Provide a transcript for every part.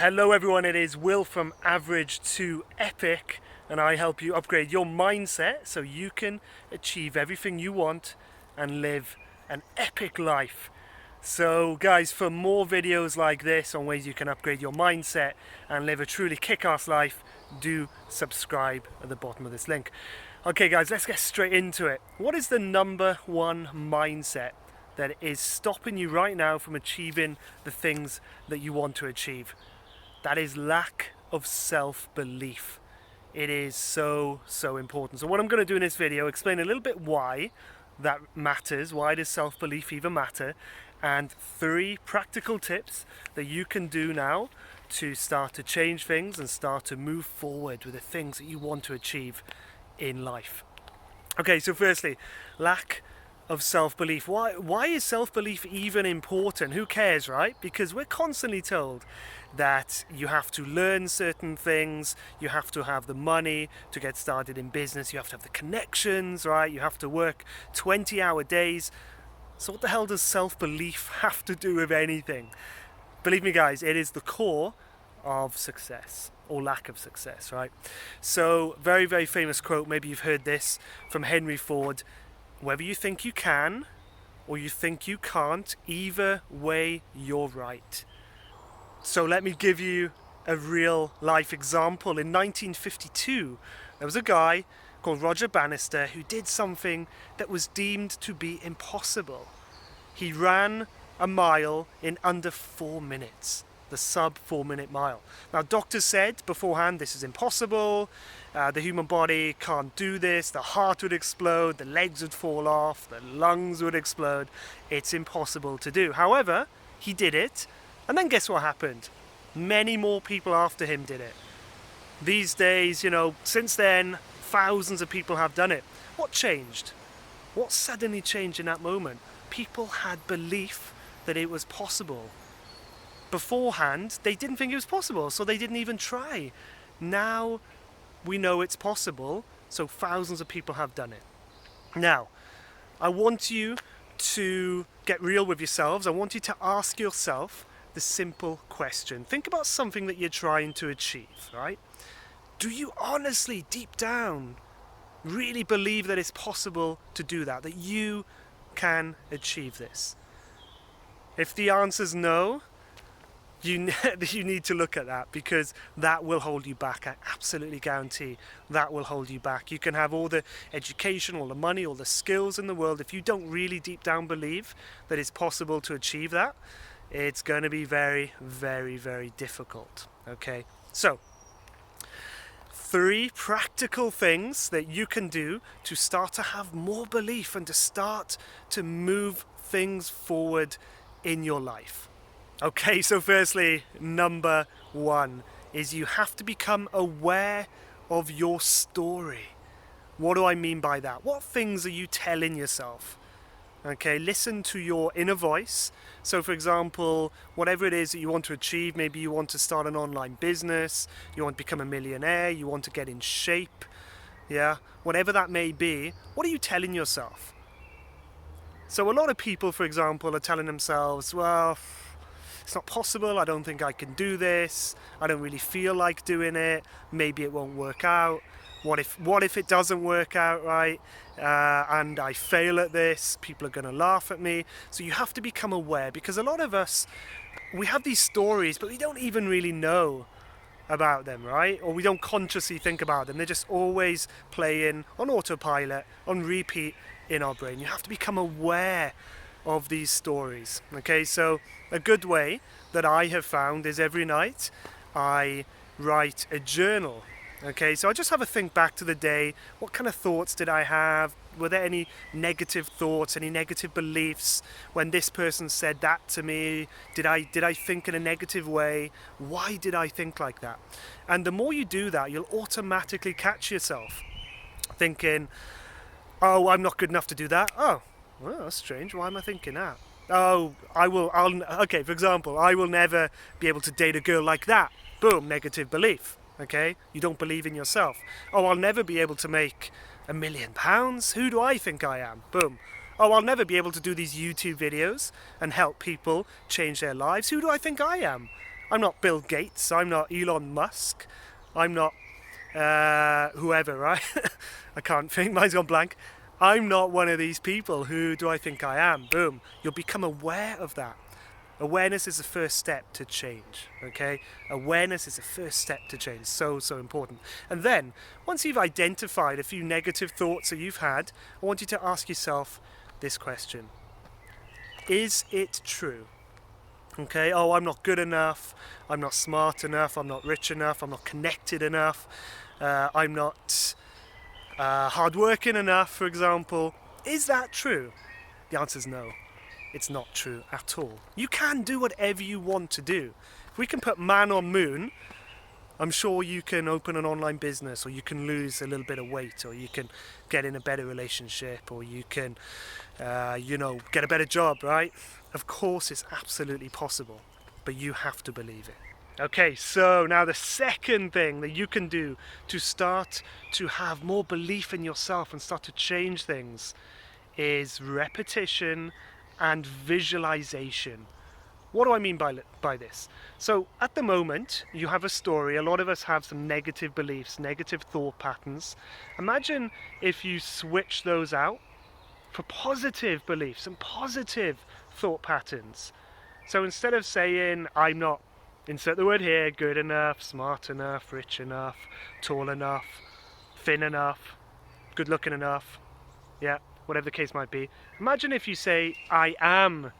Hello everyone, it is Will from Average to Epic, and I help you upgrade your mindset so you can achieve everything you want and live an epic life. So guys, for more videos like this on ways you can upgrade your mindset and live a truly kick-ass life, do subscribe at the bottom of this link. Okay guys, let's get straight into it. What is the number one mindset that is stopping you right now from achieving the things that you want to achieve? That is lack of self-belief. It is so important. So what I'm going to do in this video, explain a little bit why that matters, why does self-belief even matter, and 3 practical tips that you can do now to start to change things and start to move forward with the things that you want to achieve in life. Okay, so firstly, lack of self-belief. Why is self-belief even important? Who cares, right? Because we're constantly told that you have to learn certain things, you have to have the money to get started in business, you have to have the connections, right? You have to work 20-hour days. So what the hell does self-belief have to do with anything? Believe me guys, it is the core of success or lack of success, right? So very famous quote, maybe you've heard this from Henry Ford: whether you think you can or you think you can't, either way you're right. So let me give you a real life example. In 1952, there was a guy called Roger Bannister who did something that was deemed to be impossible. He ran a mile in under 4 minutes, the sub 4-minute mile. Now doctors said beforehand this is impossible, the human body can't do this, the heart would explode, the legs would fall off, the lungs would explode, it's impossible to do. However, he did it, and then guess what happened? Many more people after him did it. These days, since then, thousands of people have done it. What changed? What suddenly changed in that moment? People had belief that it was possible. Beforehand, they didn't think it was possible, so they didn't even try. Now we know it's possible, so thousands of people have done it. Now, I want you to get real with yourselves. I want you to ask yourself the simple question. Think about something that you're trying to achieve, right? Do you honestly, deep down, really believe that it's possible to do that you can achieve this? If the answer's no, you need to look at that, because that will hold you back. I absolutely guarantee that will hold you back. You can have all the education, all the money, all the skills in the world. If you don't really deep down believe that it's possible to achieve that, it's going to be very difficult. Okay, so 3 practical things that you can do to start to have more belief and to start to move things forward in your life. Okay, so firstly, number 1 is you have to become aware of your story. What do I mean by that? What things are you telling yourself? Okay, listen to your inner voice. So for example, whatever it is that you want to achieve, maybe you want to start an online business, you want to become a millionaire, you want to get in shape, yeah, whatever that may be, what are you telling yourself? So a lot of people, for example, are telling themselves, well, it's not possible, I don't think I can do this, I don't really feel like doing it, maybe it won't work out. What if it doesn't work out right, and I fail at this, people are going to laugh at me. So you have to become aware, because a lot of us, we have these stories, but we don't even really know about them, right? Or we don't consciously think about them. They're just always playing on autopilot, on repeat in our brain. You have to become aware of these stories. Okay, so a good way that I have found is every night I write a journal. Okay, so I just have a think back to the day. What kind of thoughts did I have? Were there any negative thoughts, any negative beliefs? When this person said that to me, did I think in a negative way? Why did I think like that? And the more you do that, you'll automatically catch yourself thinking, oh, I'm not good enough to do that. Oh, well, that's strange. Why am I thinking that? Oh, okay, for example, I will never be able to date a girl like that. Boom, negative belief. Okay, you don't believe in yourself. Oh, I'll never be able to make £1 million. Who do I think I am? Boom. Oh, I'll never be able to do these YouTube videos and help people change their lives. Who do I think I am? I'm not Bill Gates, I'm not Elon Musk, I'm not whoever, right? I can't think, mine's gone blank. I'm not one of these people. Who do I think I am? Boom. You'll become aware of that. Awareness is the first step to change, okay? Awareness is the first step to change. So important. And then, once you've identified a few negative thoughts that you've had, I want you to ask yourself this question. Is it true? Okay, oh, I'm not good enough, I'm not smart enough, I'm not rich enough, I'm not connected enough, I'm not hardworking enough, for example. Is that true? The answer is no. It's not true at all. You can do whatever you want to do. If we can put man on moon, I'm sure you can open an online business, or you can lose a little bit of weight, or you can get in a better relationship, or you can, get a better job, right? Of course, it's absolutely possible, but you have to believe it. Okay, so now the second thing that you can do to start to have more belief in yourself and start to change things is repetition and visualization. What do I mean by this? So at the moment, you have a story. A lot of us have some negative beliefs, negative thought patterns. Imagine if you switch those out for positive beliefs and positive thought patterns. So instead of saying, I'm not, insert the word here, good enough, smart enough, rich enough, tall enough, thin enough, good looking enough, yeah, whatever the case might be. Imagine if you say, I am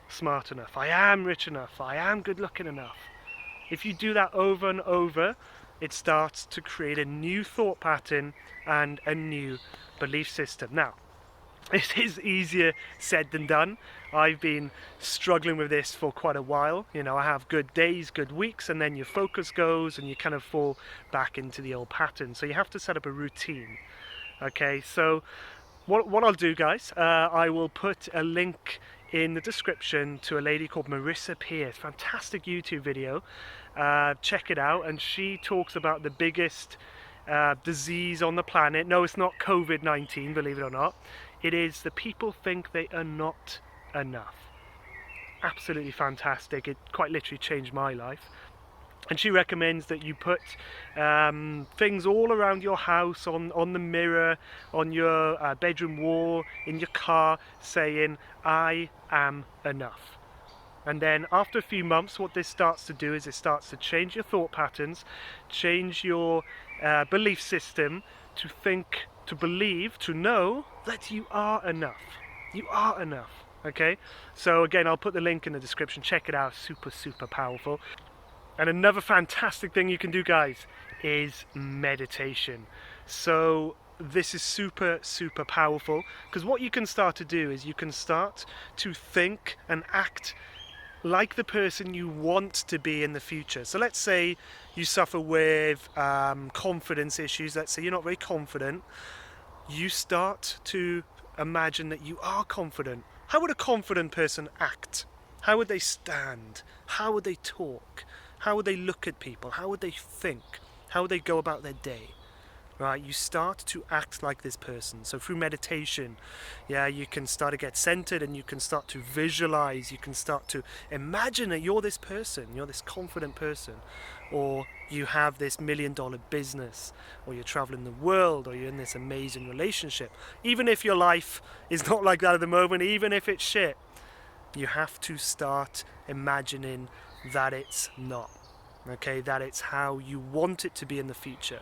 smart enough, I am rich enough, I am good looking enough. If you do that over and over, it starts to create a new thought pattern and a new belief system. Now, it is easier said than done. I've been struggling with this for quite a while. You know, I have good days, good weeks, and then your focus goes and you kind of fall back into the old pattern. So you have to set up a routine. Okay, so what I'll do, guys, I will put a link in the description to a lady called Marissa Peer. Fantastic YouTube video. Check it out. And she talks about the biggest disease on the planet. No, it's not COVID-19, believe it or not. It is the people think they are not enough. Absolutely fantastic. It quite literally changed my life. And she recommends that you put things all around your house, on the mirror, on your bedroom wall, in your car, saying, I am enough. And then after a few months, what this starts to do is it starts to change your thought patterns, change your belief system to think, to believe, to know that you are enough. You are enough. Okay? So again, I'll put the link in the description. Check it out. Super, super powerful. And another fantastic thing you can do, guys, is meditation. So this is super, super powerful, because what you can start to do is you can start to think and act like the person you want to be in the future. So let's say you suffer with confidence issues. Let's say you're not very confident. You start to imagine that you are confident. How would a confident person act? How would they stand? How would they talk? How would they look at people? How would they think? How would they go about their day? Right, you start to act like this person. So through meditation, yeah, you can start to get centered, and you can start to visualize, you can start to imagine that you're this person, you're this confident person, or you have this $1 million business, or you're traveling the world, or you're in this amazing relationship. Even if your life is not like that at the moment, even if it's shit, you have to start imagining that it's not, okay, that it's how you want it to be in the future.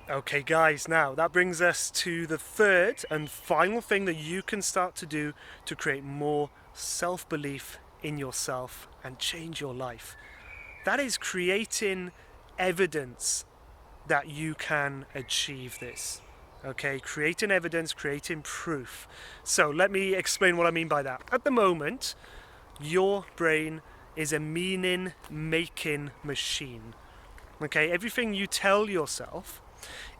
Okay guys, now that brings us to the third and final thing that you can start to do to create more self-belief in yourself and change your life. That is creating evidence that you can achieve this. Okay, creating evidence, creating proof. So let me explain what I mean by that. At the moment, your brain is a meaning-making machine. Okay, everything you tell yourself,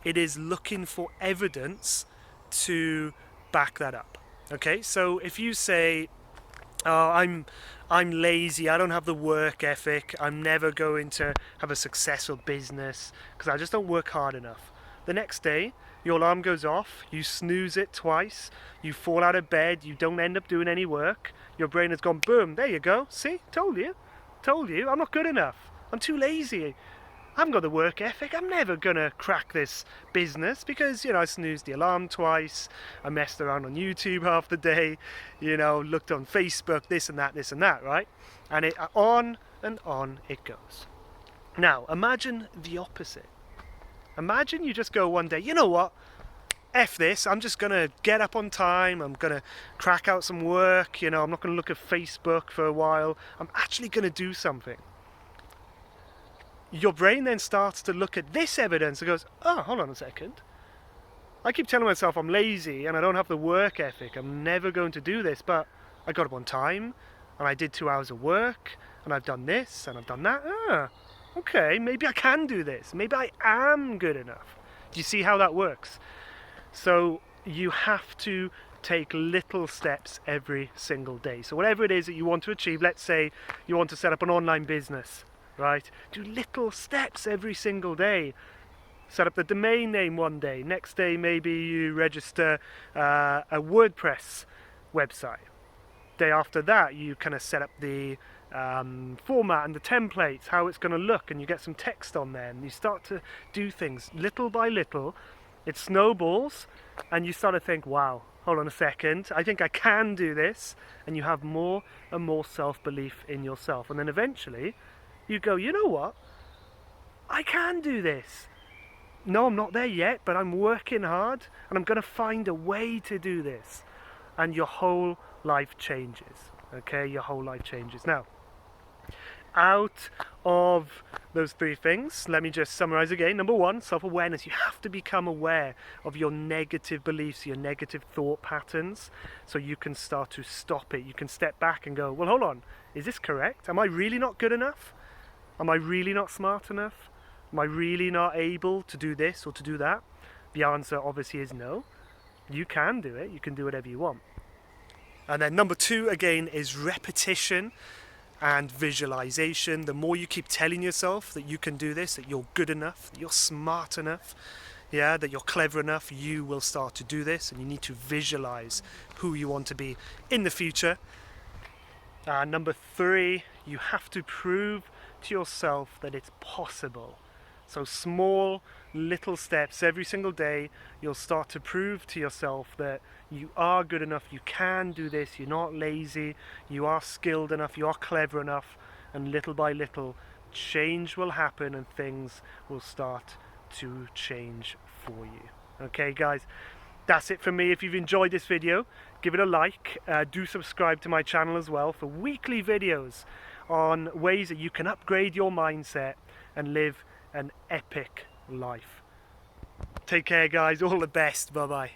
it is looking for evidence to back that up. Okay, so if you say, oh, I'm lazy, I don't have the work ethic, I'm never going to have a successful business because I just don't work hard enough. The next day, your alarm goes off, you snooze it twice, you fall out of bed, you don't end up doing any work, your brain has gone, boom, there you go, see, told you. Told you, I'm not good enough. I'm too lazy. I haven't got the work ethic. I'm never gonna crack this business because, I snoozed the alarm twice, I messed around on YouTube half the day, looked on Facebook, this and that, right? And on and on it goes. Now, imagine the opposite. Imagine you just go one day, you know what? F this, I'm just gonna get up on time, I'm gonna crack out some work, I'm not gonna look at Facebook for a while, I'm actually gonna do something. Your brain then starts to look at this evidence and goes, oh, hold on a second. I keep telling myself I'm lazy and I don't have the work ethic. I'm never going to do this, but I got up on time and I did 2 hours of work and I've done this and I've done that. Okay, maybe I can do this. Maybe I am good enough. Do you see how that works? So you have to take little steps every single day. So whatever it is that you want to achieve, let's say you want to set up an online business. Right? Do little steps every single day. Set up the domain name one day. Next day, maybe you register a WordPress website. Day after that, you kind of set up the format and the templates, how it's going to look, and you get some text on there, and you start to do things little by little. It snowballs, and you start to think, wow, hold on a second, I think I can do this, and you have more and more self-belief in yourself. And then eventually, you go, you know what? I can do this. No, I'm not there yet, but I'm working hard and I'm going to find a way to do this. And your whole life changes. Okay, your whole life changes. Now, out of those three things, let me just summarize again. Number one, self-awareness. You have to become aware of your negative beliefs, your negative thought patterns, so you can start to stop it. You can step back and go, well, hold on, is this correct? Am I really not good enough? Am I really not smart enough? Am I really not able to do this or to do that? The answer obviously is no. You can do it. You can do whatever you want. And then number two, again, is repetition and visualization. The more you keep telling yourself that you can do this, that you're good enough, that you're smart enough, that you're clever enough, you will start to do this, and you need to visualize who you want to be in the future. Number three, you have to prove to yourself that it's possible. So small little steps every single day, you'll start to prove to yourself that you are good enough, you can do this, you're not lazy, you are skilled enough, you are clever enough, and little by little change will happen and things will start to change for you. Okay guys, that's it from me. If you've enjoyed this video, give it a like, do subscribe to my channel as well for weekly videos on ways that you can upgrade your mindset and live an epic life. Take care guys, all the best, bye bye.